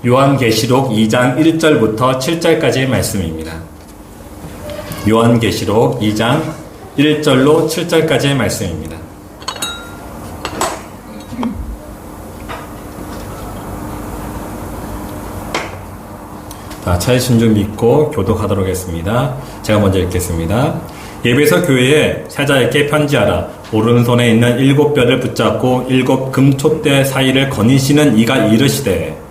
요한계시록 2장 1절부터 7절까지의 말씀입니다. 요한계시록 2장 1절로 7절까지의 말씀입니다. 찾으신 줄 믿고 교독하도록 하겠습니다. 제가 먼저 읽겠습니다. 에베소 교회에 사자에게 편지하라. 오른손에 있는 7뼈를 붙잡고 7 금촛대 사이를 거니시는 이가 이르시되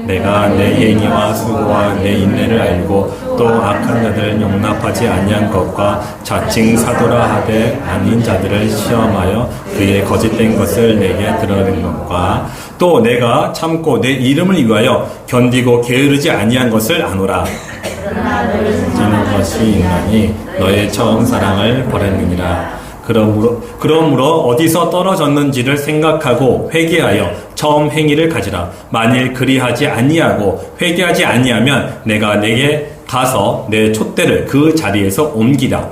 내가 내 행위와 수고와 내 인내를 알고 또 악한 자들을 용납하지 아니한 것과 자칭 사도라 하되 아닌 자들을 시험하여 그의 거짓된 것을 내게 드러낸 것과 또 내가 참고 내 이름을 위하여 견디고 게으르지 아니한 것을 아노라. 지는 것이 있나니 너의 처음 사랑을 버렸느니라. 그러므로 어디서 떨어졌는지를 생각하고 회개하여 처음 행위를 가지라. 만일 그리하지 아니하고 회개하지 아니하면 내가 내게 가서 내 촛대를 그 자리에서 옮기라.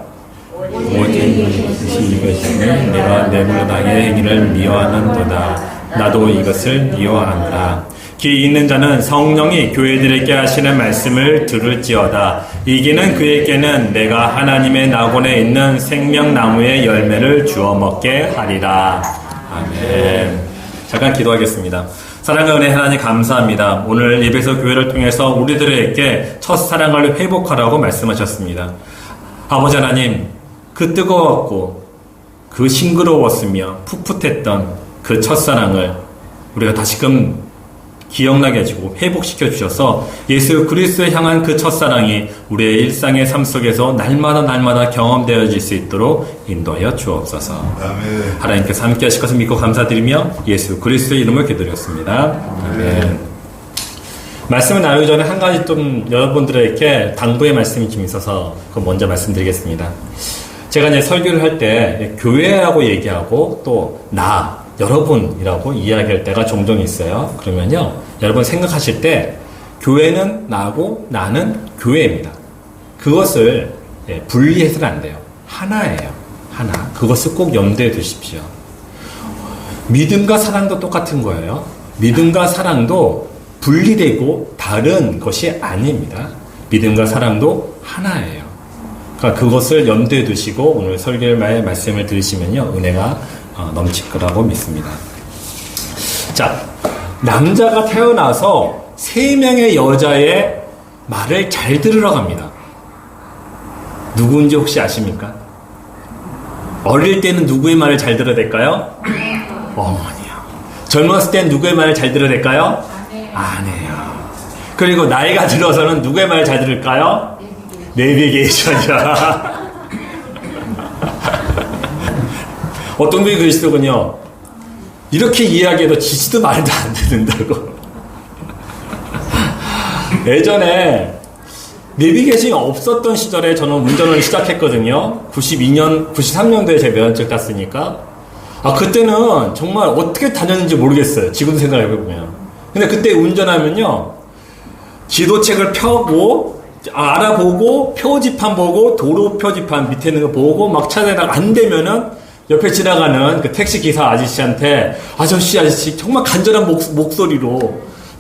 오직 이것이니 내가 내 물당의 행위를 미워하는도다. 나도 이것을 미워하노라. 귀 있는 자는 성령이 교회들에게 하시는 말씀을 들을지어다. 이기는 그에게는 내가 하나님의 낙원에 있는 생명나무의 열매를 주어 먹게 하리라. 아멘. 잠깐 기도하겠습니다. 사랑과 은혜 하나님 감사합니다. 오늘 에베소 교회를 통해서 우리들에게 첫사랑을 회복하라고 말씀하셨습니다. 아버지 하나님, 그 뜨거웠고 그 싱그러웠으며 풋풋했던 그 첫사랑을 우리가 다시금 기억나게 해주고 회복시켜 주셔서 예수 그리스도에 향한 그 첫사랑이 우리의 일상의 삶 속에서 날마다 경험되어질 수 있도록 인도하여 주옵소서. 아멘. 하나님께서 함께 하실 것을 믿고 감사드리며 예수 그리스도의 이름을 기도드렸습니다. 아멘. 말씀을 나누기 전에 한 가지 좀 여러분들에게 당부의 말씀이 좀 있어서 그거 먼저 말씀드리겠습니다. 제가 이제 설교를 할 때 교회라고 얘기하고 또 여러분이라고 이야기할 때가 종종 있어요. 그러면요, 여러분 생각하실 때 교회는 나고 나는 교회입니다. 그것을 분리해서는 안 돼요. 하나예요. 하나. 그것을 꼭 염두에 두십시오. 믿음과 사랑도 똑같은 거예요. 믿음과 사랑도 분리되고 다른 것이 아닙니다. 믿음과 사랑도 하나예요. 그러니까 그것을 염두에 두시고 오늘 설교의 말씀을 들으시면요, 은혜가 넘칠 거라고 믿습니다. 자, 남자가 태어나서 3명의 여자의 말을 잘 들으러 갑니다. 누구인지 혹시 아십니까? 어릴 때는 누구의 말을 잘 들어야 될까요? 어머니요. 젊었을 때는 누구의 말을 잘 들어야 될까요? 아내요. 그리고 나이가 들어서는 누구의 말을 잘 들을까요? 내비게이션이야. 어떤 분이 그러시더군요. 이렇게 이야기해도 지지도 말도 안 듣는다고. 예전에 내비게이션이 없었던 시절에 저는 운전을 시작했거든요. 93년도에 제 면허증 땄으니까. 그때는 정말 어떻게 다녔는지 모르겠어요. 지금 생각해보면. 근데 그때 운전하면요, 지도책을 펴고, 알아보고, 표지판 보고, 도로 표지판 밑에 있는 거 보고, 막 찾아다가 안 되면은, 옆에 지나가는 그 택시 기사 아저씨한테 아저씨 정말 간절한 목소리로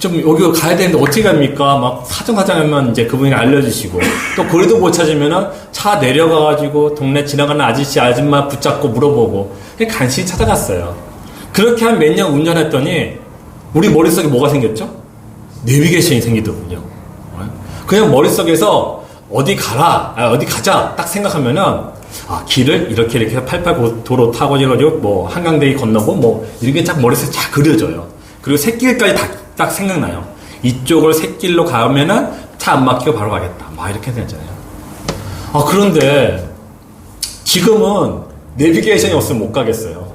좀 여기 가야 되는데 어떻게 갑니까? 막 사정하면 이제 그분이 알려주시고, 또 거리도 못 찾으면은 차 내려가가지고 동네 지나가는 아줌마 붙잡고 물어보고 간신히 찾아갔어요. 그렇게 한 몇 년 운전했더니 우리 머릿속에 뭐가 생겼죠? 내비게이션이 생기더군요. 그냥 머릿속에서 어디 가자 딱 생각하면은 길을 이렇게 88 도로 타고 뭐 한강대기 건너고 뭐 이렇게 딱 머릿속에 쫙 그려져요. 그리고 샛길까지 딱 생각나요. 이쪽을 샛길로 가면은 차 안 막히고 바로 가겠다. 막 이렇게 되잖아요. 그런데 지금은 내비게이션이 없으면 못 가겠어요.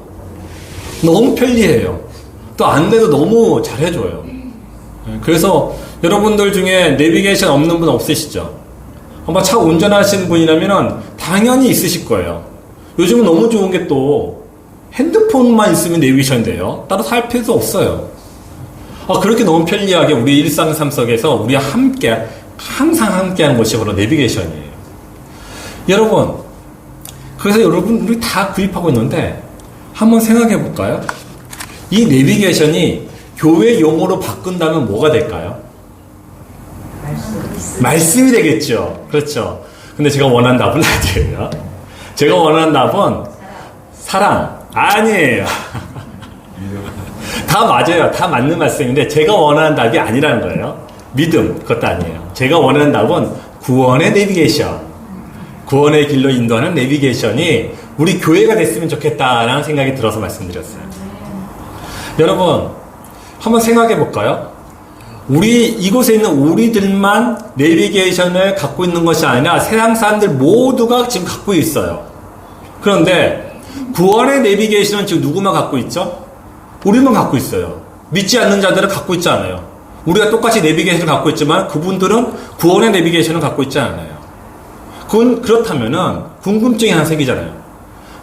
너무 편리해요. 또 안내도 너무 잘해줘요. 그래서 여러분들 중에 내비게이션 없는 분 없으시죠? 아마 차 운전하시는 분이라면 당연히 있으실 거예요. 요즘은 너무 좋은 게 또 핸드폰만 있으면 내비게이션이 돼요. 따로 살 필요도 없어요. 그렇게 너무 편리하게 우리 일상 삶 속에서 우리 항상 함께하는 것이 바로 내비게이션이에요. 여러분, 그래서 여러분들이 다 구입하고 있는데 한번 생각해 볼까요? 이 내비게이션이 교회 용어로 바꾼다면 뭐가 될까요? 말씀이 되겠죠. 그렇죠. 근데 제가 원하는 답은 아니에요. 제가 원하는 답은 사랑. 아니에요. 다 맞아요. 다 맞는 말씀인데 제가 원하는 답이 아니라는 거예요. 믿음. 그것도 아니에요. 제가 원하는 답은 구원의 내비게이션. 구원의 길로 인도하는 내비게이션이 우리 교회가 됐으면 좋겠다라는 생각이 들어서 말씀드렸어요. 여러분, 한번 생각해 볼까요? 우리 이곳에 있는 우리들만 내비게이션을 갖고 있는 것이 아니라 세상 사람들 모두가 지금 갖고 있어요. 그런데 구원의 내비게이션은 지금 누구만 갖고 있죠? 우리만 갖고 있어요. 믿지 않는 자들은 갖고 있지 않아요. 우리가 똑같이 내비게이션을 갖고 있지만 그분들은 구원의 내비게이션을 갖고 있지 않아요. 그렇다면은 궁금증이 하나 생기잖아요.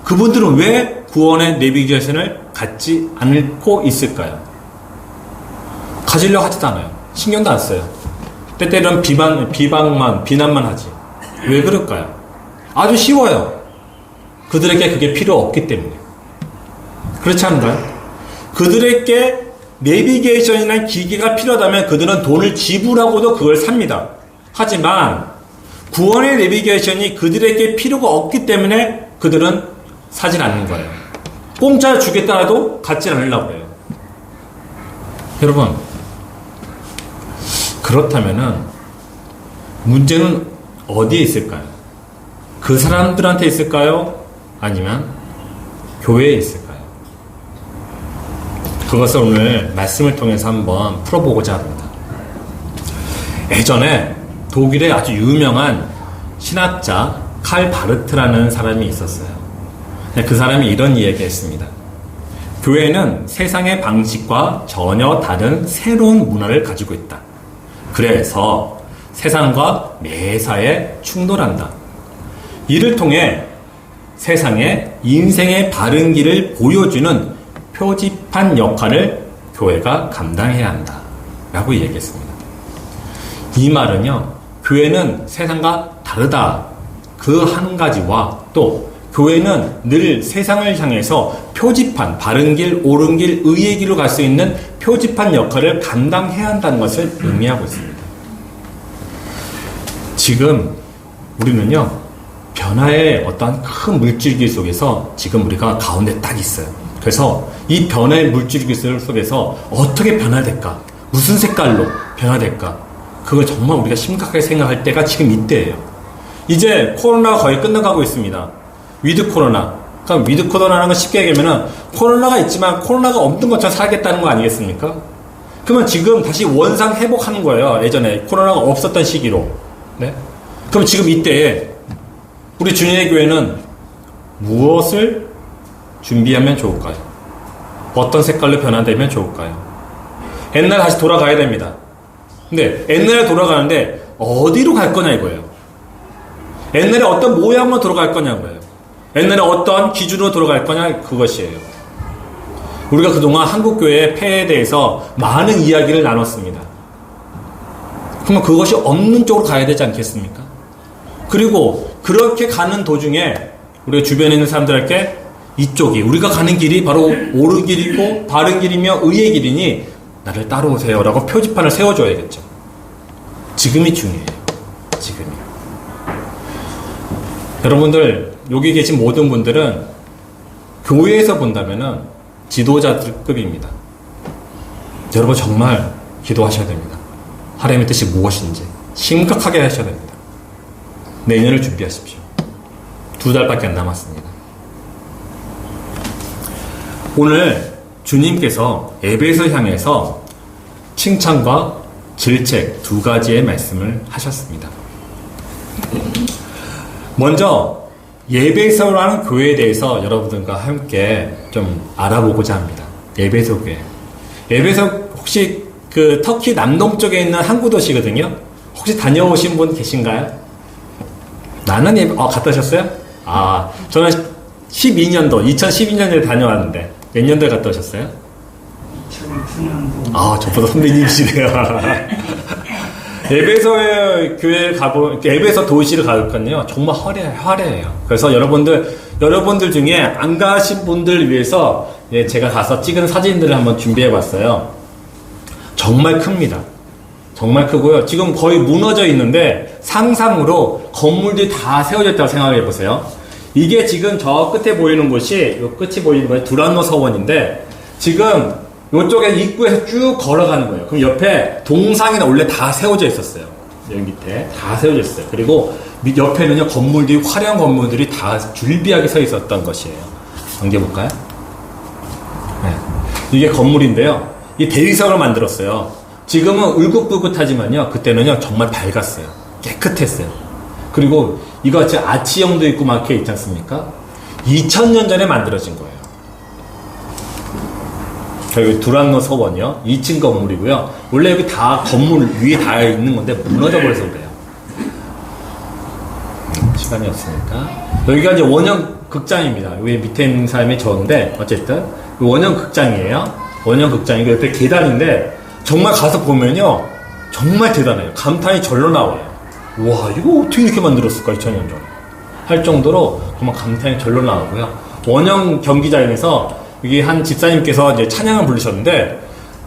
그분들은 왜 구원의 내비게이션을 갖지 않고 있을까요? 가지려고 하지도 않아요. 신경도 안 써요. 때때로는 비난만 하지. 왜 그럴까요? 아주 쉬워요. 그들에게 그게 필요 없기 때문에. 그렇지 않은가요? 그들에게 내비게이션이라는 기기가 필요하다면 그들은 돈을 지불하고도 그걸 삽니다. 하지만 구원의 내비게이션이 그들에게 필요가 없기 때문에 그들은 사질 않는 거예요. 공짜 주겠다라도 갖지 않으려고 해요. 여러분, 그렇다면은 문제는 어디에 있을까요? 그 사람들한테 있을까요? 아니면 교회에 있을까요? 그것을 오늘 말씀을 통해서 한번 풀어보고자 합니다. 예전에 독일의 아주 유명한 신학자 칼 바르트라는 사람이 있었어요. 그 사람이 이런 이야기 했습니다. 교회는 세상의 방식과 전혀 다른 새로운 문화를 가지고 있다. 그래서 세상과 매사에 충돌한다. 이를 통해 세상에 인생의 바른 길을 보여주는 표지판 역할을 교회가 감당해야 한다. 라고 얘기했습니다. 이 말은요, 교회는 세상과 다르다. 그 한 가지와 또 교회는 늘 세상을 향해서 표지판, 바른 길, 옳은 길, 의의 길로 갈 수 있는 표지판 역할을 감당해야 한다는 것을 의미하고 있습니다. 지금 우리는요, 변화의 어떤 큰 물줄기 속에서 지금 우리가 가운데 딱 있어요. 그래서 이 변화의 물줄기 속에서 어떻게 변화될까? 무슨 색깔로 변화될까? 그걸 정말 우리가 심각하게 생각할 때가 지금 이때예요. 이제 코로나가 거의 끝나가고 있습니다. 위드 코로나. 그러니까 위드 코로나라는 걸 쉽게 얘기하면은 코로나가 있지만 코로나가 없는 것처럼 살겠다는 거 아니겠습니까? 그러면 지금 다시 원상 회복하는 거예요. 예전에 코로나가 없었던 시기로. 네? 그럼 지금 이때에 우리 주님의 교회는 무엇을 준비하면 좋을까요? 어떤 색깔로 변화되면 좋을까요? 옛날 다시 돌아가야 됩니다. 근데 옛날에 돌아가는데 어디로 갈 거냐 이거예요. 옛날에 어떤 모양으로 돌아갈 거냐고요. 옛날에 어떤 기준으로 돌아갈 거냐 그것이에요. 우리가 그동안 한국교회의 폐해에 대해서 많은 이야기를 나눴습니다. 그러면 그것이 없는 쪽으로 가야 되지 않겠습니까? 그리고 그렇게 가는 도중에 우리가 주변에 있는 사람들에게 이쪽이 우리가 가는 길이 바로 옳은 길이고 바른 길이며 의의 길이니 나를 따라오세요 라고 표지판을 세워줘야겠죠. 지금이 중요해요. 지금이요. 여러분들 여기 계신 모든 분들은 교회에서 본다면은 지도자급입니다. 여러분 정말 기도하셔야 됩니다. 하나님의 뜻이 무엇인지 심각하게 하셔야 됩니다. 내년을 준비하십시오. 2달밖에 안 남았습니다. 오늘 주님께서 에베소 향해서 칭찬과 질책 2가지의 말씀을 하셨습니다. 먼저 에베소라는 교회에 대해서 여러분들과 함께 좀 알아보고자 합니다. 에베소 교회. 에베소 혹시 그 터키 남동쪽에 있는 항구 도시거든요. 혹시 다녀오신 분 계신가요? 나는 갔다 오셨어요? 저는 2012년도에 다녀왔는데 몇 년도에 갔다 오셨어요? 2009년도. 저보다 선배님이시네요. 에베소 교회를 에베소 도시를 가봤거든요. 정말 화려해요. 그래서 여러분들 중에 안 가신 분들을 위해서 제가 가서 찍은 사진들을 한번 준비해 봤어요. 정말 큽니다. 정말 크고요. 지금 거의 무너져 있는데 상상으로 건물들이 다 세워져 있다고 생각해 보세요. 이게 지금 저 끝에 보이는 곳이, 요 끝이 보이는 곳이 두란노 서원인데, 지금 요쪽에 입구에서 쭉 걸어가는 거예요. 그럼 옆에 동상이나 원래 다 세워져 있었어요. 여기 밑에 다 세워져 있어요. 그리고 옆에는요, 건물들이, 화려한 건물들이 다 줄비하게 서 있었던 것이에요. 넘겨볼까요? 네. 이게 건물인데요. 이 대리석으로 만들었어요. 지금은 울긋불긋하지만요, 그때는요, 정말 밝았어요. 깨끗했어요. 그리고 이거 같이 아치형도 있고 막 이렇게 있지 않습니까? 2000년 전에 만들어진 거예요. 여기 두란노 서원이요. 2층 건물이고요. 원래 여기 다 건물 위에 다 있는 건데 무너져 버려서 그래요. 시간이 없으니까. 여기가 이제 원형 극장입니다. 여기 밑에 있는 사람이 저인데, 어쨌든 원형 극장이에요. 원형 극장이고 옆에 계단인데, 정말 가서 보면요, 정말 대단해요. 감탄이 절로 나와요. 와, 이거 어떻게 이렇게 만들었을까, 2000년 전에. 할 정도로 정말 감탄이 절로 나오고요. 원형 경기장에서 여기 한 집사님께서 이제 찬양을 부르셨는데,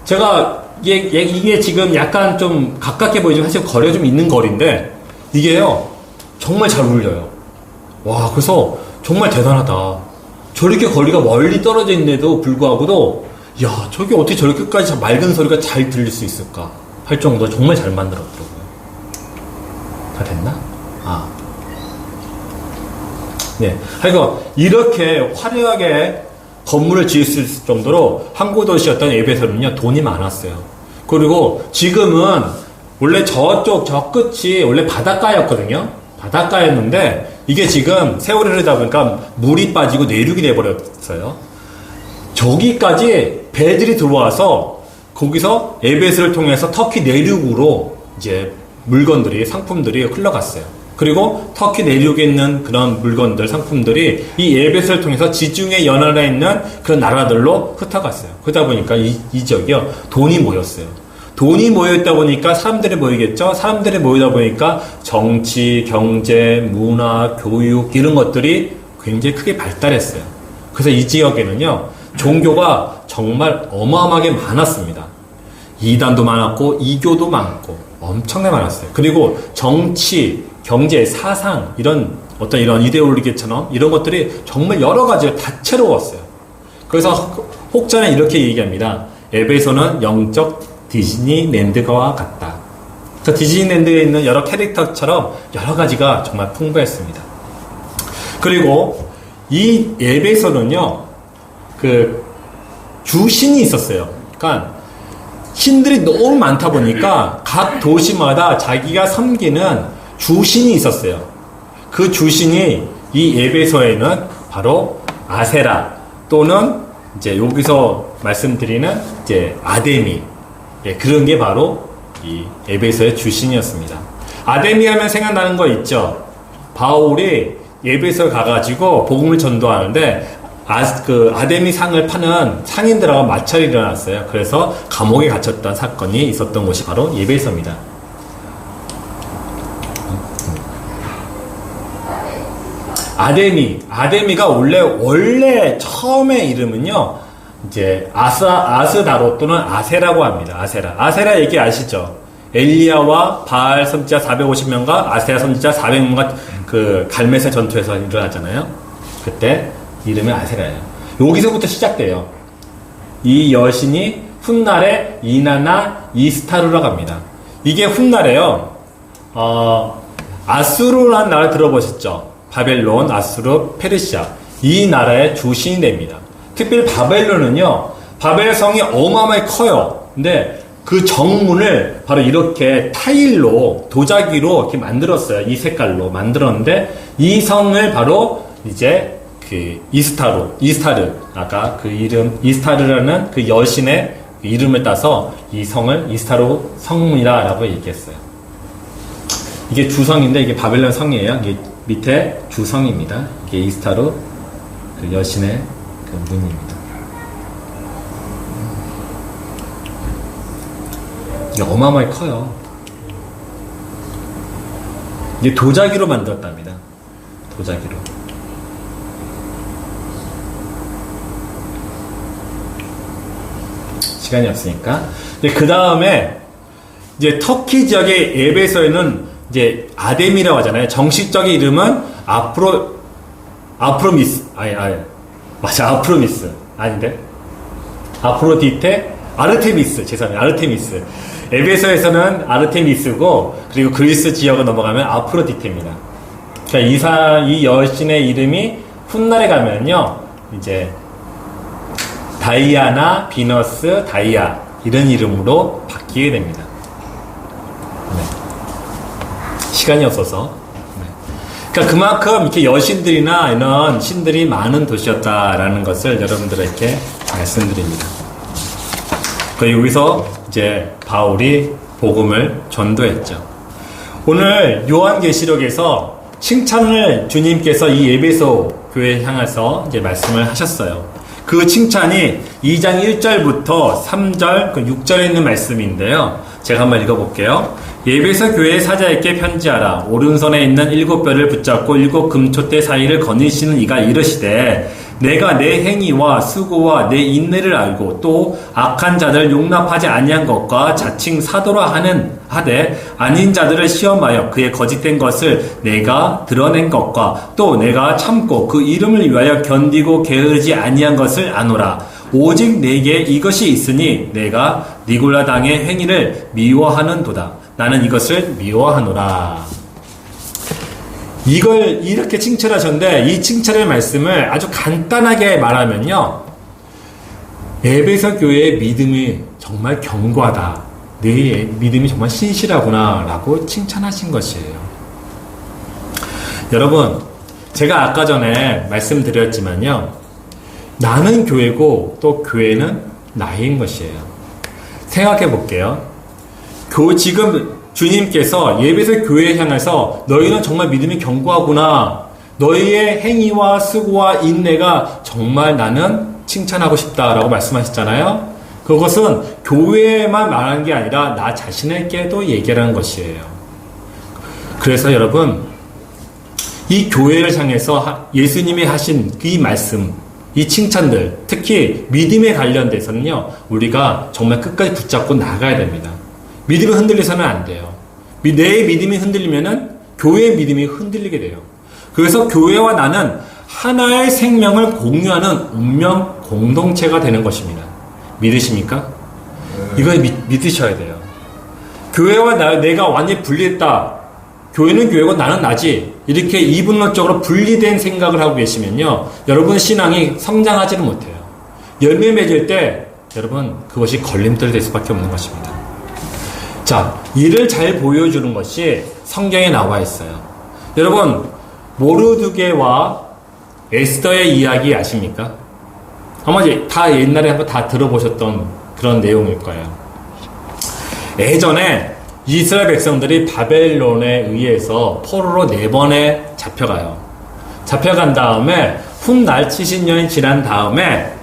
제가 이게 지금 약간 좀 가깝게 보이지만 사실 거리가 좀 있는 거리인데, 이게요, 정말 잘 울려요. 와, 그래서 정말 대단하다. 저렇게 거리가 멀리 떨어져 있는데도 불구하고도, 야, 저게 어떻게 저렇게까지 맑은 소리가 잘 들릴 수 있을까? 할 정도로 정말 잘 만들었더라고요. 다 됐나? 아. 네. 하여간, 이렇게 화려하게 건물을 지을 수 있을 정도로 항구 도시였던 에베소는요, 돈이 많았어요. 그리고 지금은 원래 저쪽, 저 끝이 원래 바닷가였거든요? 바닷가였는데, 이게 지금 세월이 흐르다 보니까 물이 빠지고 내륙이 돼버렸어요. 저기까지 배들이 들어와서 거기서 에베소를 통해서 터키 내륙으로 이제 물건들이, 상품들이 흘러갔어요. 그리고 터키 내륙에 있는 그런 물건들, 상품들이 이 에베소를 통해서 지중해 연안에 있는 그런 나라들로 흩어갔어요. 그러다 보니까 이 지역이요, 돈이 모였어요. 돈이 모여있다 보니까 사람들이 모이겠죠? 사람들이 모이다 보니까 정치, 경제, 문화, 교육, 이런 것들이 굉장히 크게 발달했어요. 그래서 이 지역에는요, 종교가 정말 어마어마하게 많았습니다. 이단도 많았고, 이교도 많고, 엄청나게 많았어요. 그리고 정치, 경제, 사상, 이런 어떤 이런 이데올로기처럼 이런 것들이 정말 여러 가지가 다채로웠어요. 그래서 혹자는 이렇게 얘기합니다. 에베소는 영적 디즈니랜드와 같다. 그래서 디즈니랜드에 있는 여러 캐릭터처럼 여러 가지가 정말 풍부했습니다. 그리고 이 에베소는요, 그 주신이 있었어요. 그러니까 신들이 너무 많다 보니까 각 도시마다 자기가 섬기는 주신이 있었어요. 그 주신이 이 에베소에는 바로 아세라 또는 이제 여기서 말씀드리는 이제 아데미, 예, 그런 게 바로 이 에베소의 주신이었습니다. 아데미 하면 생각나는 거 있죠? 바울이 에베소에 가가지고 복음을 전도하는데 아데미 상을 파는 상인들하고 마찰이 일어났어요. 그래서 감옥에 갇혔던 사건이 있었던 곳이 바로 에베소입니다. 아데미가 원래 처음에 이름은요, 이제 아스다로 또는 아세라고 합니다. 아세라 얘기 아시죠? 엘리야와 바알 선지자 450명과 아세라 선지자 400명과 그 갈멜의 전투에서 일어났잖아요. 그때 이름이 아세라예요. 여기서부터 시작돼요. 이 여신이 훗날에 이나나 이스타르라고 합니다. 이게 훗날에요. 아수르라는 나라 들어보셨죠? 바벨론, 아수르, 페르시아. 이 나라의 주신이 됩니다. 특별히 바벨론은요, 바벨 성이 어마어마하게 커요. 근데 그 정문을 바로 이렇게 타일로, 도자기로 이렇게 만들었어요. 이 색깔로 만들었는데, 이 성을 바로 이제 그 이스타르, 아까 그 이름, 이스타르라는 그 여신의 이름을 따서 이 성을 이스타르 성이라고 얘기했어요. 이게 주성인데, 이게 바벨론 성이에요. 이게 밑에 주성입니다. 이게 이스타르 그 여신의 그 문입니다. 이게 어마어마하게 커요. 이게 도자기로 만들었답니다. 도자기로. 시간이 없으니까. 그 다음에 이제 터키 지역의 에베소에는 이제 아뎀이라고 하잖아요. 정식적인 이름은 아프로미스. 맞아, 아프로미스. 아닌데? 아프로디테? 아르테미스. 죄송합니다. 아르테미스. 에베소에서는 아르테미스고, 그리고 그리스 지역을 넘어가면 아프로디테입니다. 그러니까 이 여신의 이름이 훗날에 가면요, 이제, 다이아나, 비너스, 다이아, 이런 이름으로 바뀌게 됩니다. 네. 시간이 없어서. 네. 그러니까 그만큼 이렇게 여신들이나 이런 신들이 많은 도시였다라는 것을 여러분들에게 말씀드립니다. 그리고 여기서 이제 바울이 복음을 전도했죠. 오늘 요한계시록에서 칭찬을 주님께서 이 에베소 교회에 향해서 이제 말씀을 하셨어요. 그 칭찬이 2장 1절부터 3절, 6절에 있는 말씀인데요. 제가 한번 읽어볼게요. 에베소 교회의 사자에게 편지하라. 오른손에 있는 7뼈를 붙잡고 7 금촛대 사이를 거니시는 이가 이르시되 내가 내 행위와 수고와 내 인내를 알고 또 악한 자들을 용납하지 아니한 것과 자칭 사도라 하되 아닌 자들을 시험하여 그의 거짓된 것을 내가 드러낸 것과 또 내가 참고 그 이름을 위하여 견디고 게으르지 아니한 것을 아노라. 오직 내게 이것이 있으니 내가 니골라 당의 행위를 미워하는도다. 나는 이것을 미워하노라. 이걸 이렇게 칭찬하셨는데 이 칭찬의 말씀을 아주 간단하게 말하면요, 에베소 교회의 믿음이 정말 견고하다, 내 믿음이 정말 신실하구나 라고 칭찬하신 것이에요. 여러분, 제가 아까 전에 말씀드렸지만요, 나는 교회고 또 교회는 나인 것이에요. 생각해 볼게요. 지금 주님께서 에베소 교회에 향해서 너희는 정말 믿음이 견고하구나, 너희의 행위와 수고와 인내가 정말 나는 칭찬하고 싶다라고 말씀하셨잖아요. 그것은 교회에만 말하는 게 아니라 나 자신에게도 얘기하는 것이에요. 그래서 여러분, 이 교회를 향해서 예수님이 하신 이 말씀, 이 칭찬들, 특히 믿음에 관련돼서는요, 우리가 정말 끝까지 붙잡고 나가야 됩니다. 믿음이 흔들려서는 안 돼요. 내 믿음이 흔들리면은 교회의 믿음이 흔들리게 돼요. 그래서 교회와 나는 하나의 생명을 공유하는 운명 공동체가 되는 것입니다. 믿으십니까? 이걸 믿으셔야 돼요. 교회와 내가 완전히 분리했다, 교회는 교회고 나는 나지, 이렇게 이분론적으로 분리된 생각을 하고 계시면요, 여러분 신앙이 성장하지는 못해요. 열매 맺을 때 여러분 그것이 걸림돌이 될 수밖에 없는 것입니다. 자, 이를 잘 보여주는 것이 성경에 나와 있어요. 여러분, 모르드게와 에스더의 이야기 아십니까? 아마 다 옛날에 한번 다 들어보셨던 그런 내용일 거예요. 예전에 이스라엘 백성들이 바벨론에 의해서 포로로 4번에 잡혀가요. 잡혀간 다음에 훗날 70년이 지난 다음에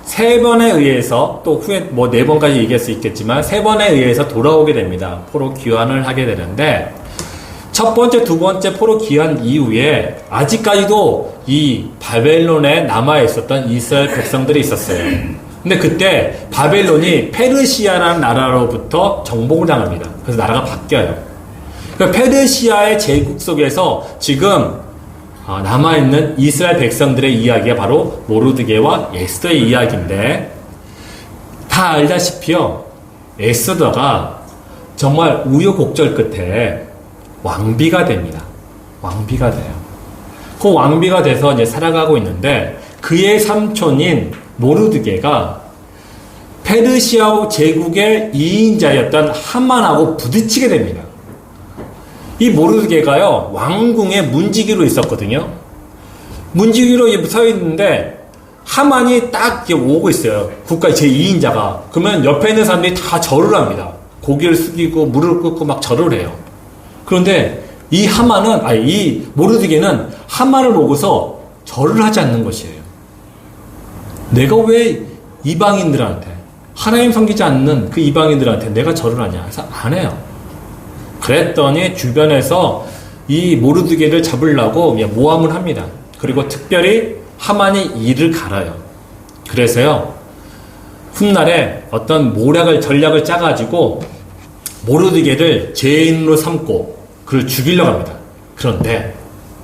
3번에 의해서, 또 후에 4번까지 얘기할 수 있겠지만 3번에 의해서 돌아오게 됩니다. 포로 귀환을 하게 되는데, 첫 번째, 두 번째 포로 귀환 이후에 아직까지도 이 바벨론에 남아 있었던 이스라엘 백성들이 있었어요. 근데 그때 바벨론이 페르시아라는 나라로부터 정복을 당합니다. 그래서 나라가 바뀌어요. 그러니까 페르시아의 제국 속에서 지금 남아있는 이스라엘 백성들의 이야기가 바로 모르드게와 에스더의 이야기인데, 다 알다시피요, 에스더가 정말 우여곡절 끝에 왕비가 됩니다. 왕비가 돼요. 그 왕비가 돼서 이제 살아가고 있는데, 그의 삼촌인 모르드게가 페르시아 제국의 2인자였던 하만하고 부딪히게 됩니다. 이 모르드게가요, 왕궁의 문지기로 있었거든요. 문지기로 서 있는데 하만이 딱 오고 있어요. 국가의 제2인자가. 그러면 옆에 있는 사람들이 다 절을 합니다. 고개를 숙이고 무릎을 꿇고 막 절을 해요. 그런데 이 모르드게는 하만을 보고서 절을 하지 않는 것이에요. 내가 왜 이방인들한테, 하나님 섬기지 않는 그 이방인들한테 내가 절을 하냐 해서 안 해요. 그랬더니 주변에서 이 모르드게를 잡으려고 모함을 합니다. 그리고 특별히 하만이 이를 갈아요. 그래서요, 훗날에 어떤 전략을 짜가지고 모르드게를 죄인으로 삼고 그를 죽이려고 합니다. 그런데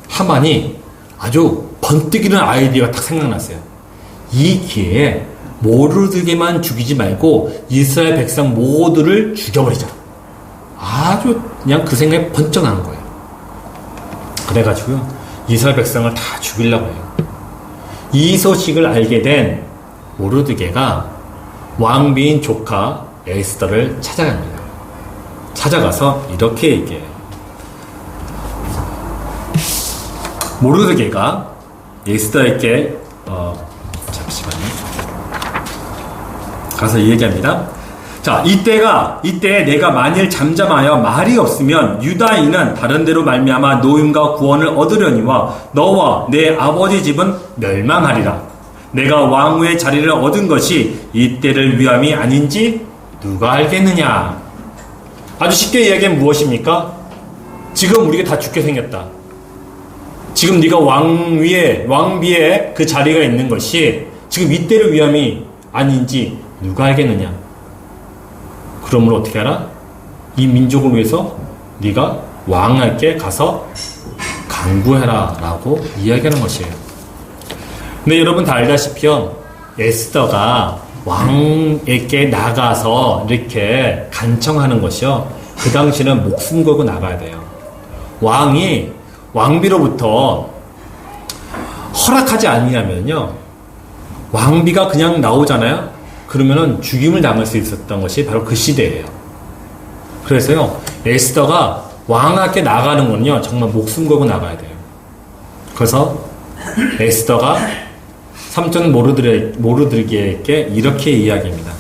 하만이 아주 번뜩이는 아이디어가 딱 생각났어요. 이 기회에 모르드게만 죽이지 말고 이스라엘 백성 모두를 죽여버리자. 아주 그냥 그 생각이 번쩍 나는 거예요. 그래가지고요, 이스라엘 백성을 다 죽이려고 해요. 이 소식을 알게 된 모르드게가 왕비인 조카 에스더를 찾아갑니다. 찾아가서 이렇게 얘기해요. 모르드게가 에스더에게 잠시만요. 가서 얘기합니다. 자, 이때에 내가 만일 잠잠하여 말이 없으면 유다인은 다른 데로 말미암아 노임과 구원을 얻으려니와 너와 내 아버지 집은 멸망하리라. 내가 왕후의 자리를 얻은 것이 이때를 위함이 아닌지 누가 알겠느냐. 아주 쉽게 이야기하면 무엇입니까? 지금 우리가 다 죽게 생겼다. 지금 네가 왕비의 그 자리가 있는 것이 지금 이때를 위함이 아닌지 누가 알겠느냐. 그러므로 어떻게 알아? 이 민족을 위해서 네가 왕에게 가서 간구해라 라고 이야기하는 것이에요. 근데 여러분 다 알다시피요, 에스더가 왕에게 나가서 이렇게 간청하는 것이요, 그 당시는 목숨 걸고 나가야 돼요. 왕이 왕비로부터 허락하지 아니하면요, 왕비가 그냥 나오잖아요. 그러면은 죽임을 당할 수 있었던 것이 바로 그 시대예요. 그래서요, 에스더가 왕에게 나가는 건요, 정말 목숨 걸고 나가야 돼요. 그래서 에스더가 삼촌 모르드게에게 이렇게 이야기합니다.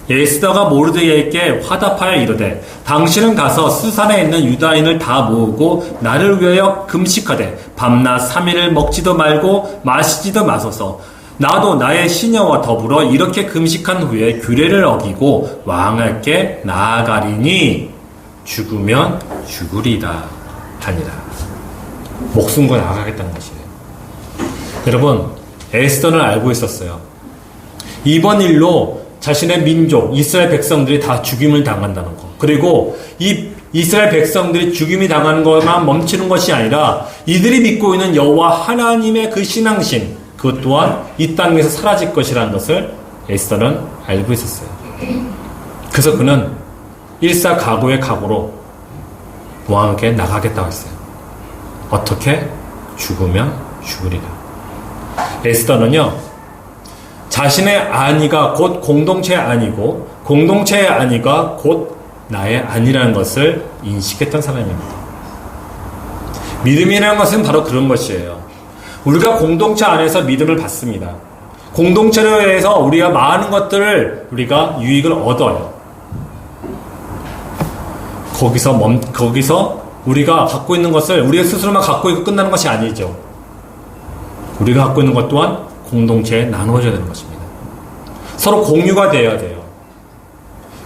에스더가 모르드게에게 화답하여 이르되 당신은 가서 수산에 있는 유다인을 다 모으고 나를 위하여 금식하되 밤낮 3일을 먹지도 말고 마시지도 마소서. 나도 나의 시녀와 더불어 이렇게 금식한 후에 규례를 어기고 왕에게 나아가리니 죽으면 죽으리라 하니라. 목숨 걸 나아가겠다는 것이에요. 여러분, 에스더는 알고 있었어요. 이번 일로 자신의 민족 이스라엘 백성들이 다 죽임을 당한다는 거, 그리고 이 이스라엘 백성들이 죽임이 당하는 것만 멈추는 것이 아니라 이들이 믿고 있는 여호와 하나님의 그 신앙심, 그것 또한 이 땅에서 사라질 것이라는 것을 에스더는 알고 있었어요. 그래서 그는 일사각오의 각오로 왕에게 나가겠다고 했어요. 어떻게? 죽으면 죽으리라. 에스더는요, 자신의 안위가 곧 공동체의 안위고 공동체의 안위가 곧 나의 안위라는 것을 인식했던 사람입니다. 믿음이라는 것은 바로 그런 것이에요. 우리가 공동체 안에서 믿음을 받습니다. 공동체로 해서 우리가 많은 것들을 우리가 유익을 얻어요. 거기서 우리가 갖고 있는 것을 우리가 스스로만 갖고 있고 끝나는 것이 아니죠. 우리가 갖고 있는 것 또한 공동체에 나누어져야 되는 것입니다. 서로 공유가 되어야 돼요.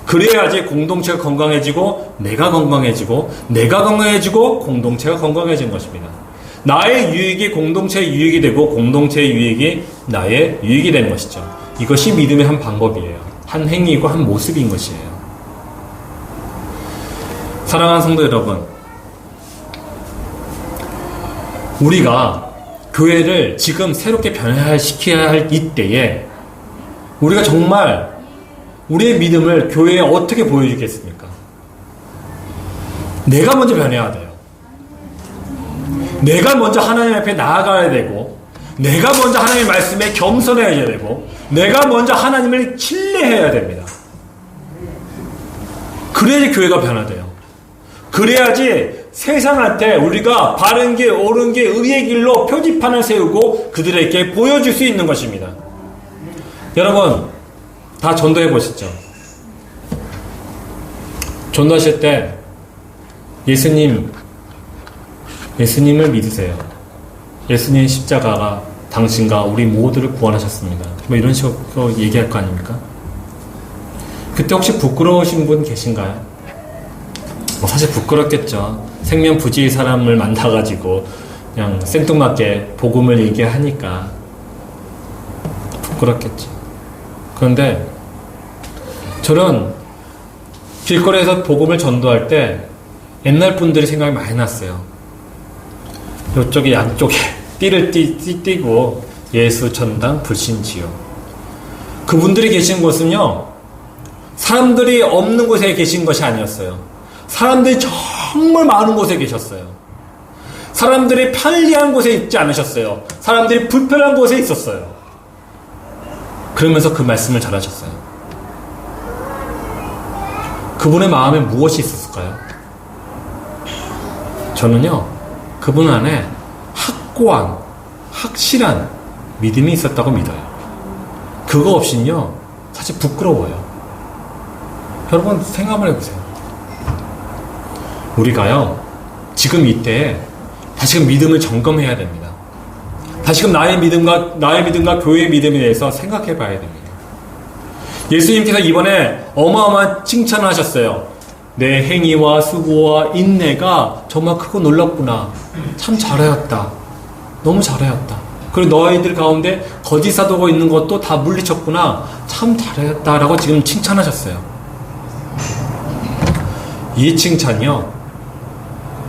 그래야지 공동체가 건강해지고 내가 건강해지고 내가 건강해지고 공동체가 건강해지는 것입니다. 나의 유익이 공동체의 유익이 되고 공동체의 유익이 나의 유익이 되는 것이죠. 이것이 믿음의 한 방법이에요. 한 행위이고 한 모습인 것이에요. 사랑하는 성도 여러분, 우리가 교회를 지금 새롭게 변화시켜야 할 이때에 우리가 정말 우리의 믿음을 교회에 어떻게 보여주겠습니까? 내가 먼저 변해야 돼요. 내가 먼저 하나님 앞에 나아가야 되고, 내가 먼저 하나님의 말씀에 겸손해야 되고, 내가 먼저 하나님을 신뢰해야 됩니다. 그래야지 교회가 변화돼요. 그래야지 세상한테 우리가 바른 길, 옳은 길, 의의 길로 표지판을 세우고 그들에게 보여줄 수 있는 것입니다. 여러분, 다 전도해 보셨죠? 전도하실 때 예수님을 믿으세요. 예수님의 십자가가 당신과 우리 모두를 구원하셨습니다. 뭐 이런 식으로 얘기할 거 아닙니까? 그때 혹시 부끄러우신 분 계신가요? 사실 부끄럽겠죠. 생면부지의 사람을 만나가지고 그냥 생뚱맞게 복음을 얘기하니까 부끄럽겠죠. 그런데 저는 길거리에서 복음을 전도할 때 옛날 분들이 생각이 많이 났어요. 이쪽에 양쪽에 띠를 띠고 예수 전당 불신지요. 그분들이 계신 곳은요, 사람들이 없는 곳에 계신 것이 아니었어요. 사람들이 정말 많은 곳에 계셨어요. 사람들이 편리한 곳에 있지 않으셨어요. 사람들이 불편한 곳에 있었어요. 그러면서 그 말씀을 잘하셨어요. 그분의 마음에 무엇이 있었을까요? 저는요, 그분 안에 확고한, 확실한 믿음이 있었다고 믿어요. 그거 없이는요, 사실 부끄러워요. 여러분, 생각을 해보세요. 우리가요, 지금 이때에 다시금 믿음을 점검해야 됩니다. 다시금 나의 믿음과 교회의 믿음에 대해서 생각해 봐야 됩니다. 예수님께서 이번에 어마어마한 칭찬을 하셨어요. 내 행위와 수고와 인내가 정말 크고 놀랍구나. 참 잘하였다. 너무 잘하였다. 그리고 너희들 가운데 거짓 사도가 있는 것도 다 물리쳤구나. 참 잘하였다. 라고 지금 칭찬하셨어요. 이 칭찬이요,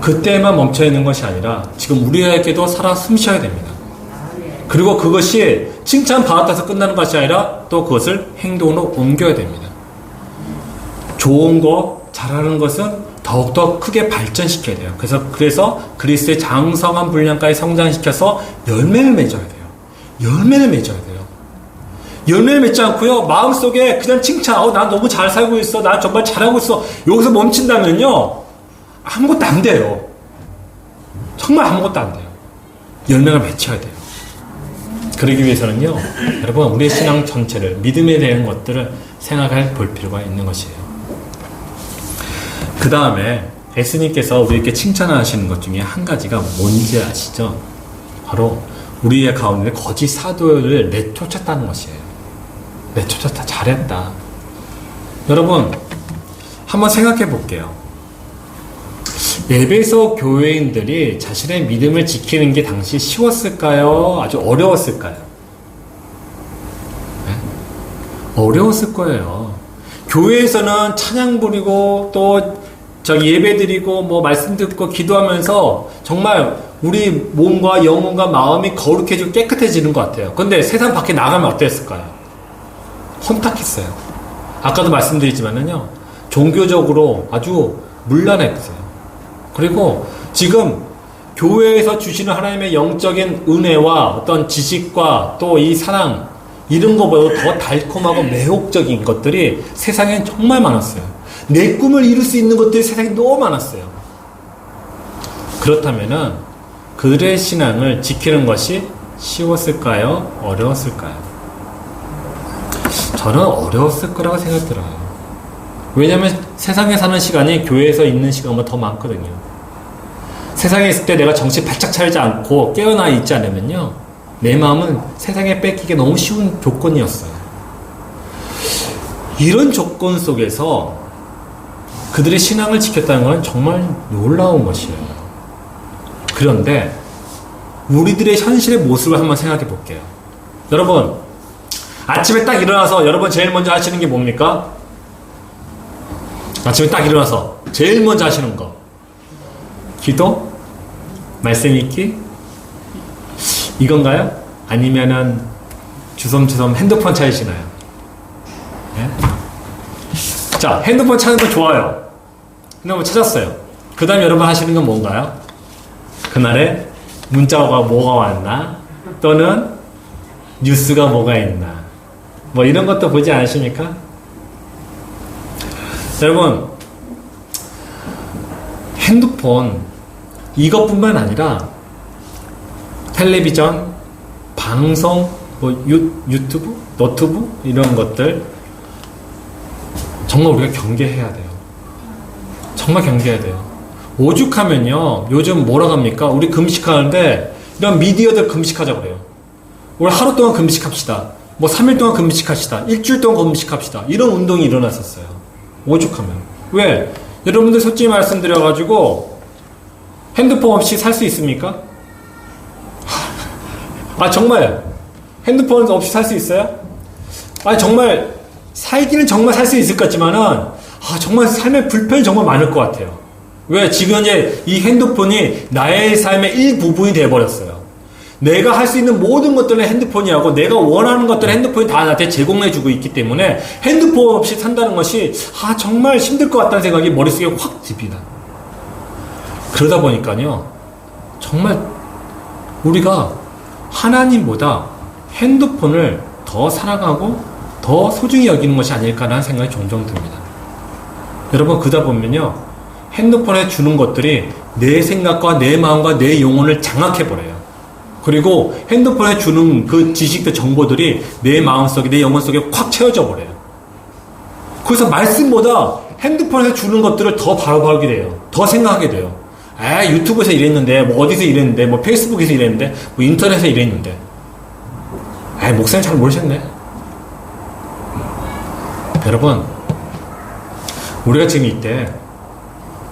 그때만 멈춰있는 것이 아니라 지금 우리에게도 살아 숨쉬어야 됩니다. 그리고 그것이 칭찬받았다 해서 끝나는 것이 아니라 또 그것을 행동으로 옮겨야 됩니다. 좋은 거, 잘하는 것은 더욱더 크게 발전시켜야 돼요. 그래서 그리스도의 장성한 분량까지 성장시켜서 열매를 맺어야 돼요. 열매를 맺어야 돼요. 열매를 맺지 않고요, 마음속에 그냥 칭찬, 나 너무 잘 살고 있어, 나 정말 잘하고 있어, 여기서 멈춘다면요, 아무것도 안 돼요. 정말 아무것도 안 돼요. 열매가 맺혀야 돼요. 그러기 위해서는요, 여러분, 우리의 신앙 전체를, 믿음에 대한 것들을 생각해 볼 필요가 있는 것이에요. 그 다음에 예수님께서 우리에게 칭찬하시는 것 중에 한 가지가 뭔지 아시죠? 바로 우리의 가운데 거짓 사도를 내쫓았다는 것이에요. 내쫓았다. 잘했다. 여러분, 한번 생각해 볼게요. 에베소 교회인들이 자신의 믿음을 지키는 게 당시 쉬웠을까요? 아주 어려웠을까요? 네? 어려웠을 거예요. 교회에서는 찬양 부리고 또 예배 드리고 뭐 말씀 듣고 기도하면서 정말 우리 몸과 영혼과 마음이 거룩해지고 깨끗해지는 것 같아요. 근데 세상 밖에 나가면 어땠을까요? 혼탁했어요. 아까도 말씀드렸지만은요, 종교적으로 아주 문란했어요. 그리고 지금 교회에서 주시는 하나님의 영적인 은혜와 어떤 지식과 또 이 사랑, 이런 것보다 더 달콤하고 매혹적인 것들이 세상엔 정말 많았어요. 내 꿈을 이룰 수 있는 것들이 세상에 너무 많았어요. 그렇다면은 그들의 신앙을 지키는 것이 쉬웠을까요? 어려웠을까요? 저는 어려웠을 거라고 생각 들어요. 왜냐하면 세상에 사는 시간이 교회에서 있는 시간보다 더 많거든요. 세상에 있을 때 내가 정신 바짝 차리지 않고 깨어나 있지 않으면요, 내 마음은 세상에 뺏기기 너무 쉬운 조건이었어요. 이런 조건 속에서 그들의 신앙을 지켰다는 건 정말 놀라운 것이에요. 그런데 우리들의 현실의 모습을 한번 생각해 볼게요. 여러분, 아침에 딱 일어나서 여러분 제일 먼저 하시는 게 뭡니까? 아침에 딱 일어나서 제일 먼저 하시는 거, 기도? 말씀 읽기? 이건가요? 아니면은 주섬주섬 핸드폰 찾으시나요? 네? 자, 핸드폰 찾는 거 좋아요. 핸드폰 찾았어요. 그 다음에 여러분 하시는 건 뭔가요? 그날에 문자가 뭐가 왔나? 또는 뉴스가 뭐가 있나? 뭐 이런 것도 보지 않으십니까? 여러분, 핸드폰 이것뿐만 아니라 텔레비전, 방송, 뭐 유튜브, 너튜브 이런 것들 정말 우리가 경계해야 돼요. 정말 경계해야 돼요. 오죽하면요, 요즘 뭐라고 합니까? 우리 금식하는데 이런 미디어들 금식하자고 그래요. 우리 하루 동안 금식합시다. 뭐 3일 동안 금식합시다. 일주일 동안 금식합시다. 이런 운동이 일어났었어요. 오죽하면. 왜? 여러분들 솔직히 말씀드려가지고 핸드폰 없이 살 수 있습니까? 아, 정말 핸드폰 없이 살 수 있어요? 아, 정말 살기는 정말 살 수 있을 것 같지만은 정말 삶의 불편이 정말 많을 것 같아요. 왜? 지금 이제 이 핸드폰이 나의 삶의 일부분이 되어버렸어요. 내가 할 수 있는 모든 것들은 핸드폰이 하고 내가 원하는 것들은 핸드폰이 다 나한테 제공해주고 있기 때문에 핸드폰 없이 산다는 것이 정말 힘들 것 같다는 생각이 머릿속에 확 듭니다. 그러다 보니까요, 정말 우리가 하나님보다 핸드폰을 더 사랑하고 더 소중히 여기는 것이 아닐까라는 생각이 종종 듭니다. 여러분, 그러다 보면요, 핸드폰에 주는 것들이 내 생각과 내 마음과 내 영혼을 장악해버려요. 그리고 핸드폰에 주는 그 지식들, 정보들이 내 마음속에, 내 영혼 속에 확 채워져 버려요. 그래서 말씀보다 핸드폰에서 주는 것들을 더 바라보게 돼요. 더 생각하게 돼요. 유튜브에서 이랬는데, 뭐 어디서 이랬는데, 뭐 페이스북에서 이랬는데, 뭐 인터넷에서 이랬는데. 목사님 잘 모르셨네. 여러분, 우리가 지금 이때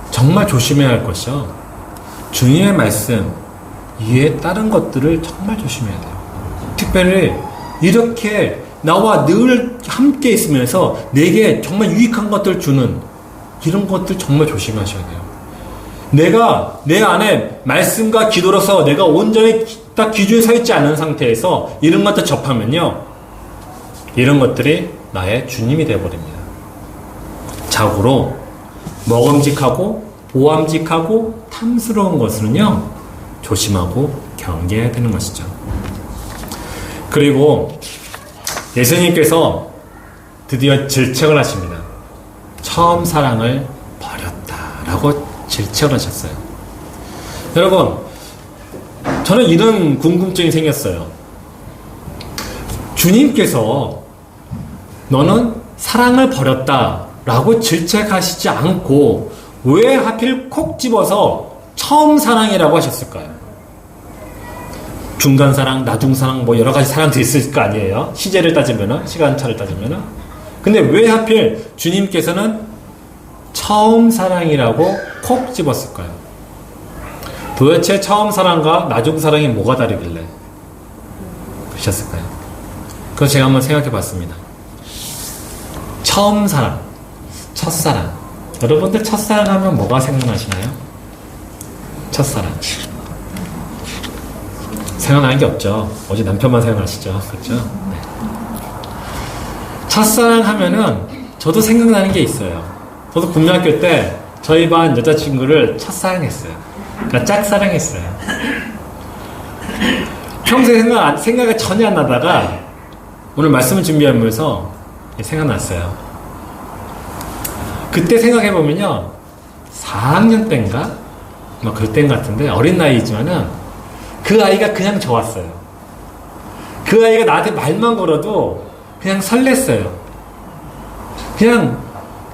정말 조심해야 할 것이요, 주님의 말씀 이외에 다른 것들을 정말 조심해야 돼요. 특별히 이렇게 나와 늘 함께 있으면서 내게 정말 유익한 것들을 주는 이런 것들 정말 조심하셔야 돼요. 내가 내 안에 말씀과 기도로서 내가 온전히 딱 기준에 서 있지 않은 상태에서 이런 것들 접하면요, 이런 것들이 나의 주님이 되어버립니다. 자고로 먹음직하고 보암직하고 탐스러운 것은요, 조심하고 경계해야 되는 것이죠. 그리고 예수님께서 드디어 질책을 하십니다. 처음 사랑을 버렸다라고 질책을 하셨어요. 여러분, 저는 이런 궁금증이 생겼어요. 주님께서 너는 사랑을 버렸다라고 질책하시지 않고 왜 하필 콕 집어서 처음 사랑이라고 하셨을까요? 중간 사랑, 나중 사랑, 뭐 여러 가지 사랑도 있을 거 아니에요? 시제를 따지면은, 시간차를 따지면은. 근데 왜 하필 주님께서는 처음 사랑이라고 콕 집었을까요? 도대체 처음 사랑과 나중 사랑이 뭐가 다르길래 그러셨을까요? 그거 제가 한번 생각해 봤습니다. 처음 사랑, 첫사랑. 여러분들 첫사랑 하면 뭐가 생각나시나요? 첫사랑. 생각나는 게 없죠. 어제 남편만 생각나시죠? 그렇죠? 네. 첫사랑 하면은 저도 생각나는 게 있어요. 저도 국민학교 때 저희 반 여자친구를 첫사랑했어요. 그러니까 짝사랑했어요. 평소에 생각이 전혀 안 나다가 오늘 말씀을 준비하면서 생각났어요. 그때 생각해보면요, 4학년 때인가? 뭐 그때인 것 같은데, 어린 나이지만은 그 아이가 그냥 좋았어요. 그 아이가 나한테 말만 걸어도 그냥 설렜어요. 그냥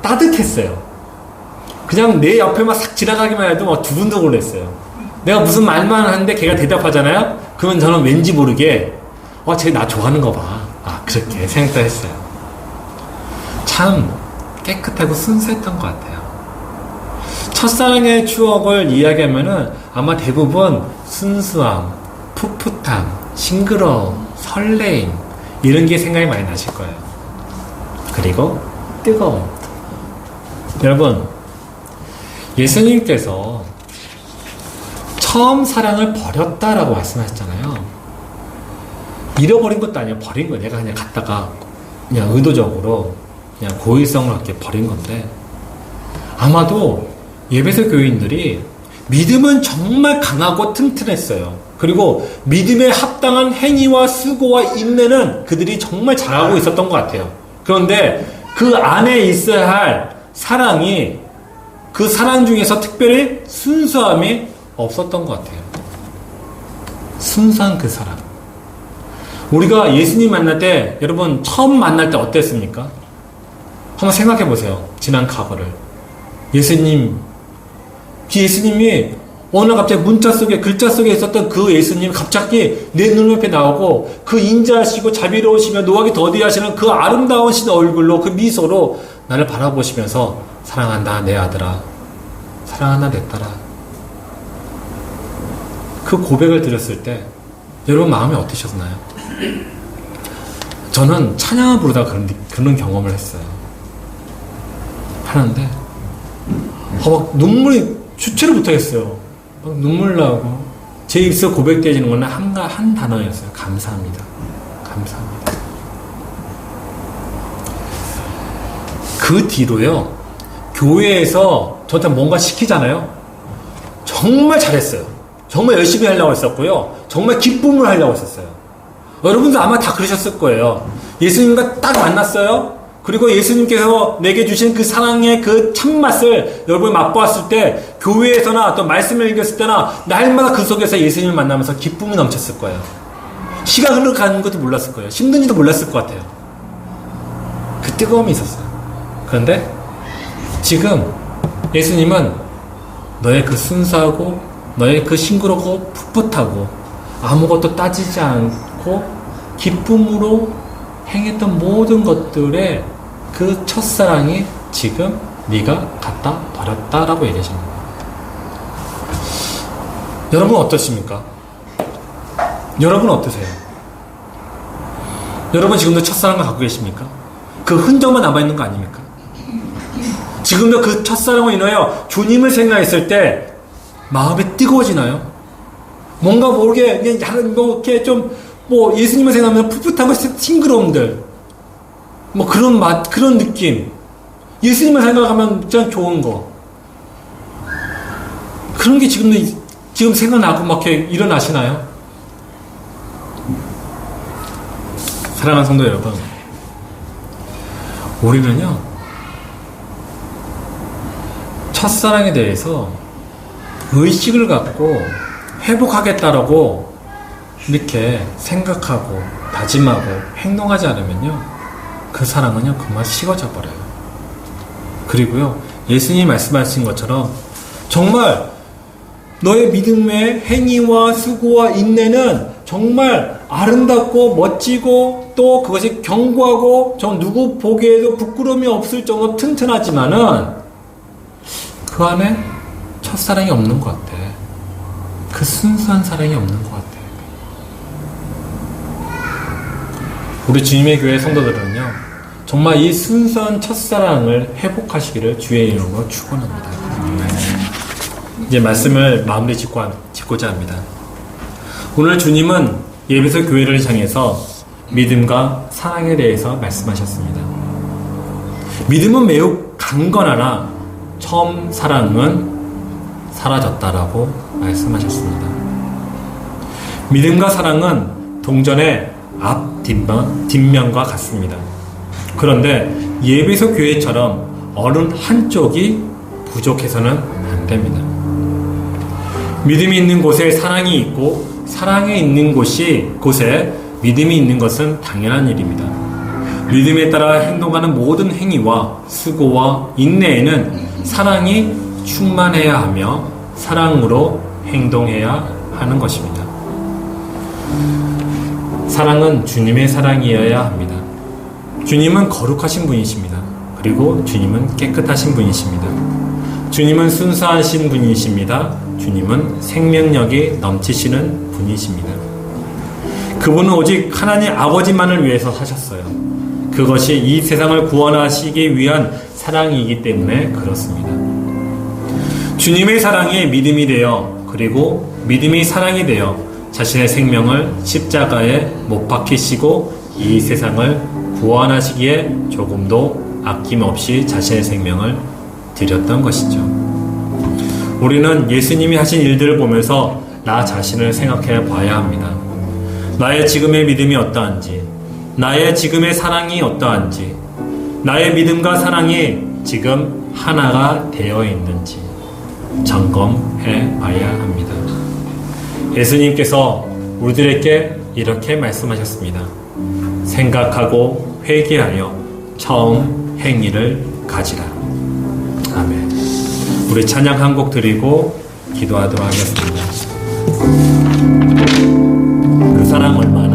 따뜻했어요. 그냥 내 옆에만 싹 지나가기만 해도 막 두근두근 했어요. 내가 무슨 말만 하는데 걔가 대답하잖아요? 그러면 저는 왠지 모르게 쟤 나 좋아하는 거 봐. 그렇게 생각도 했어요. 참 깨끗하고 순수했던 것 같아요. 첫사랑의 추억을 이야기하면은 아마 대부분 순수함, 풋풋함, 싱그러움, 설레임, 이런 게 생각이 많이 나실 거예요. 그리고 뜨거움. 여러분, 예수님께서 처음 사랑을 버렸다라고 말씀하셨잖아요. 잃어버린 것도 아니에요. 버린 거예요. 내가 그냥 갔다가 그냥 의도적으로 그냥 고의성을 갖게 버린 건데, 아마도 예배소 교인들이 믿음은 정말 강하고 튼튼했어요. 그리고 믿음에 합당한 행위와 수고와 인내는 그들이 정말 잘하고 있었던 것 같아요. 그런데 그 안에 있어야 할 사랑이, 그 사랑 중에서 특별히 순수함이 없었던 것 같아요. 순수한 그 사랑. 우리가 예수님 만날 때, 여러분 처음 만날 때 어땠습니까? 한번 생각해 보세요. 지난 과거를. 예수님이 어느 날 갑자기 문자 속에, 글자 속에 있었던 그 예수님 갑자기 내 눈앞에 나오고, 그 인자하시고 자비로우시며 노하기 더디하시는 그 아름다우신 얼굴로, 그 미소로 나를 바라보시면서 사랑한다 내 아들아, 사랑한다 내 딸아. 그 고백을 드렸을 때 여러분 마음이 어떠셨나요? 저는 찬양을 부르다가 그런 경험을 했어요. 하는데 막 눈물이 주체를 못하겠어요. 막 눈물 나고 제 입술 고백되어지는 건 한 단어였어요. 감사합니다. 감사합니다. 그 뒤로요, 교회에서 저한테 뭔가 시키잖아요. 정말 잘했어요. 정말 열심히 하려고 했었고요. 정말 기쁨을 하려고 했었어요. 여러분도 아마 다 그러셨을 거예요. 예수님과 딱 만났어요. 그리고 예수님께서 내게 주신 그 사랑의 그 참맛을 여러분이 맛보았을 때, 교회에서나 또 말씀을 읽었을 때나 날마다 그 속에서 예수님을 만나면서 기쁨이 넘쳤을 거예요. 시간 흘러가는 것도 몰랐을 거예요. 힘든지도 몰랐을 것 같아요. 그 뜨거움이 있었어요. 그런데 지금 예수님은 너의 그 순수하고 너의 그 싱그럽고 풋풋하고 아무것도 따지지 않고 기쁨으로 행했던 모든 것들의 그 첫사랑이 지금 네가 갖다 버렸다라고 얘기하십니다. 여러분 어떠십니까? 여러분 어떠세요? 여러분 지금도 첫사랑을 갖고 계십니까? 그 흔적만 남아있는 거 아닙니까? 지금도 그 첫사랑으로 인하여 주님을 생각했을 때 마음이 뜨거워지나요? 뭔가 모르게 그냥 뭐 이렇게 좀 뭐 예수님을 생각하면 풋풋한 거 싱그러움들 뭐 그런 맛 그런 느낌, 예수님을 생각하면 그냥 좋은 거, 그런 게 지금 생각나고 막 이렇게 일어나시나요? 사랑하는 성도 여러분, 우리는요 첫사랑에 대해서 의식을 갖고 회복하겠다라고 이렇게 생각하고 다짐하고 행동하지 않으면요 그 사랑은요 그만 식어져 버려요. 그리고요 예수님이 말씀하신 것처럼 정말 너의 믿음의 행위와 수고와 인내는 정말 아름답고 멋지고 또 그것이 견고하고 누구 보기에도 부끄러움이 없을 정도로 튼튼하지만은 그 안에 첫사랑이 없는 것 같아. 그 순수한 사랑이 없는 것 같아. 우리 주님의 교회 성도들은요 정말 이 순수한 첫사랑을 회복하시기를 주의 이름으로 축원합니다. 이제 말씀을 마무리 짓고자 합니다. 오늘 주님은 예배소 교회를 향해서 믿음과 사랑에 대해서 말씀하셨습니다. 믿음은 매우 강건하나 처음 사랑은 사라졌다라고 말씀하셨습니다. 믿음과 사랑은 동전의 앞 뒷면과 같습니다. 그런데 예배소 교회처럼 어느 한쪽이 부족해서는 안 됩니다. 믿음이 있는 곳에 사랑이 있고 사랑이 있는 곳에 믿음이 있는 것은 당연한 일입니다. 믿음에 따라 행동하는 모든 행위와 수고와 인내에는 사랑이 충만해야 하며 사랑으로 행동해야 하는 것입니다. 사랑은 주님의 사랑이어야 합니다. 주님은 거룩하신 분이십니다. 그리고 주님은 깨끗하신 분이십니다. 주님은 순수하신 분이십니다. 주님은 생명력이 넘치시는 분이십니다. 그분은 오직 하나님 아버지만을 위해서 사셨어요. 그것이 이 세상을 구원하시기 위한 사랑이기 때문에 그렇습니다. 주님의 사랑이 믿음이 되어 그리고 믿음이 사랑이 되어 자신의 생명을 십자가에 못 박히시고 이 세상을 구원하시기에 조금도 아낌없이 자신의 생명을 드렸던 것이죠. 우리는 예수님이 하신 일들을 보면서 나 자신을 생각해 봐야 합니다. 나의 지금의 믿음이 어떠한지, 나의 지금의 사랑이 어떠한지, 나의 믿음과 사랑이 지금 하나가 되어 있는지 점검해 봐야 합니다. 예수님께서 우리들에게 이렇게 말씀하셨습니다. 생각하고 회개하여 처음 행위를 가지라. 아멘. 우리 찬양 한 곡 드리고 기도하도록 하겠습니다. 그 사랑 얼마나